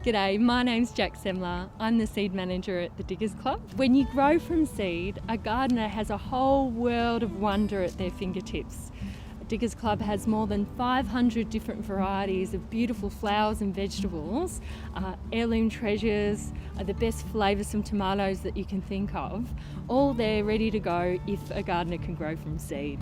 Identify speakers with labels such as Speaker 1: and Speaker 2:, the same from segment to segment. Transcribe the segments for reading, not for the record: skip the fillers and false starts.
Speaker 1: G'day, my name's Jac Semmler. I'm the seed manager at the Diggers Club. When you grow from seed, a gardener has a whole world of wonder at their fingertips. Diggers Club has more than 500 different varieties of beautiful flowers and vegetables, heirloom treasures, the best flavoursome tomatoes that you can think of, all there ready to go if a gardener can grow from seed.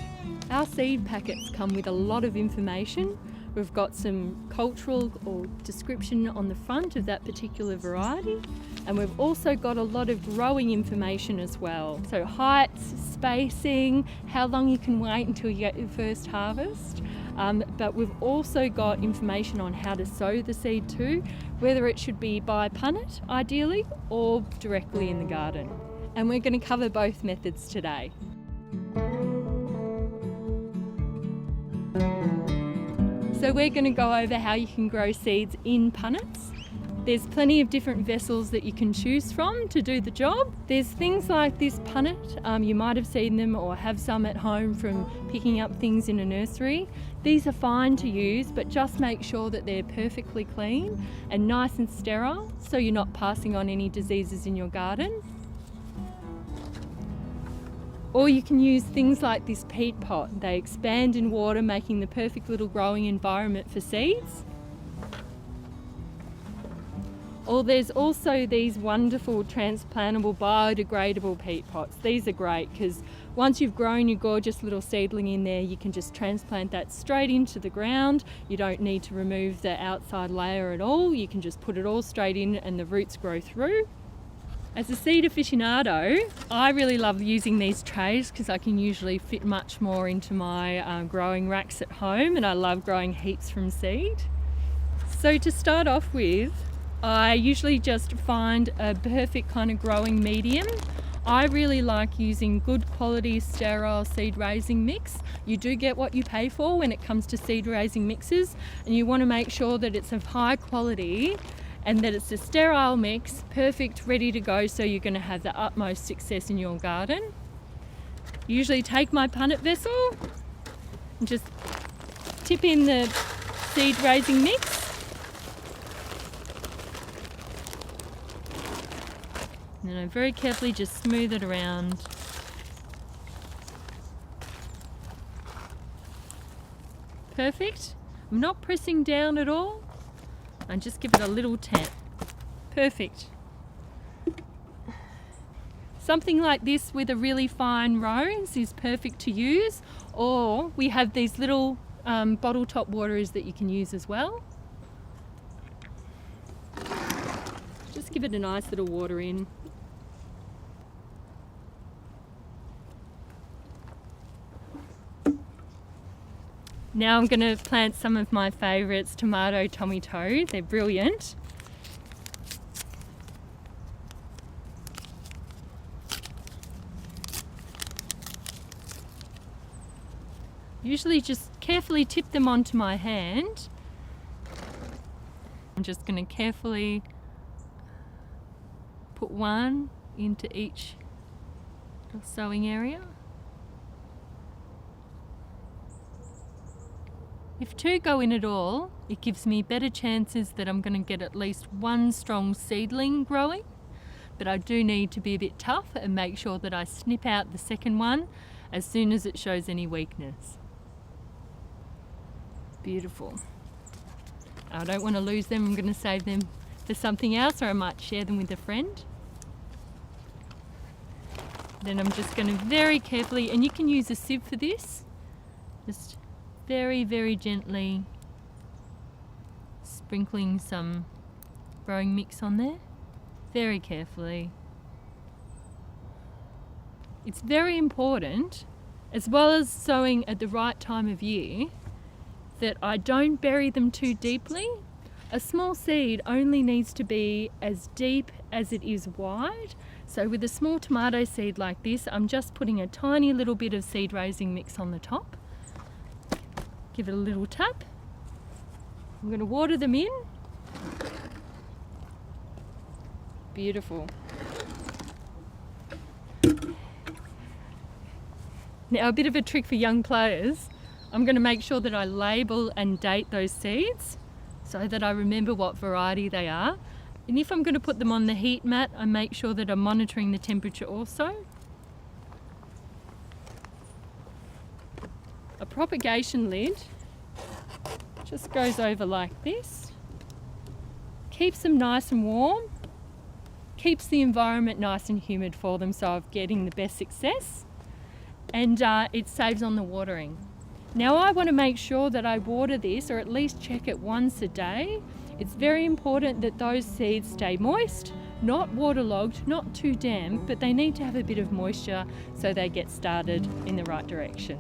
Speaker 1: Our seed packets come with a lot of information. We've got some cultural or description on the front of that particular variety, and we've also got a lot of growing information as well. So heights, spacing, how long you can wait until you get your first harvest. But we've also got information on how to sow the seed too, whether it should be by punnet ideally or directly in the garden. And we're going to cover both methods today. So we're going to go over how you can grow seeds in punnets. There's plenty of different vessels that you can choose from to do the job. There's things like this punnet, you might have seen them or have some at home from picking up things in a nursery. These are fine to use, but just make sure that they're perfectly clean and nice and sterile so you're not passing on any diseases in your garden. Or you can use things like this peat pot. They expand in water, making the perfect little growing environment for seeds. Or there's also these wonderful transplantable, biodegradable peat pots. These are great because once you've grown your gorgeous little seedling in there, you can just transplant that straight into the ground. You don't need to remove the outside layer at all. You can just put it all straight in and the roots grow through. As a seed aficionado, I really love using these trays because I can usually fit much more into my growing racks at home, and I love growing heaps from seed. So to start off with, I usually just find a perfect kind of growing medium. I really like using good quality sterile seed raising mix. You do get what you pay for when it comes to seed raising mixes, and you want to make sure that it's of high quality and that it's a sterile mix, perfect, ready to go, so you're going to have the utmost success in your garden. Usually take my punnet vessel and just tip in the seed raising mix. And then I very carefully just smooth it around. Perfect. I'm not pressing down at all. And just give it a little tap. Perfect. Something like this with a really fine rose is perfect to use, or we have these little bottle top waterers that you can use as well. Just give it a nice little water in. Now I'm going to plant some of my favourites, tomato tomato. They're brilliant. Usually just carefully tip them onto my hand. I'm just going to carefully put one into each sowing area. If two go in at all, it gives me better chances that I'm going to get at least one strong seedling growing, but I do need to be a bit tough and make sure that I snip out the second one as soon as it shows any weakness. Beautiful. I don't want to lose them. I'm going to save them for something else, or I might share them with a friend. Then I'm just going to very carefully, and you can use a sieve for this, just very, very gently sprinkling some growing mix on there, very carefully. It's very important, as well as sowing at the right time of year, that I don't bury them too deeply. A small seed only needs to be as deep as it is wide. So with a small tomato seed like this, I'm just putting a tiny little bit of seed raising mix on the top. Give it a little tap. I'm going to water them in. Beautiful. Now, a bit of a trick for young players. I'm going to make sure that I label and date those seeds so that I remember what variety they are. And if I'm going to put them on the heat mat, I make sure that I'm monitoring the temperature also. A propagation lid just goes over like this, keeps them nice and warm, keeps the environment nice and humid for them so I'm getting the best success, and it saves on the watering. Now I want to make sure that I water this, or at least check it once a day. It's very important that those seeds stay moist, not waterlogged, not too damp, but they need to have a bit of moisture so they get started in the right direction.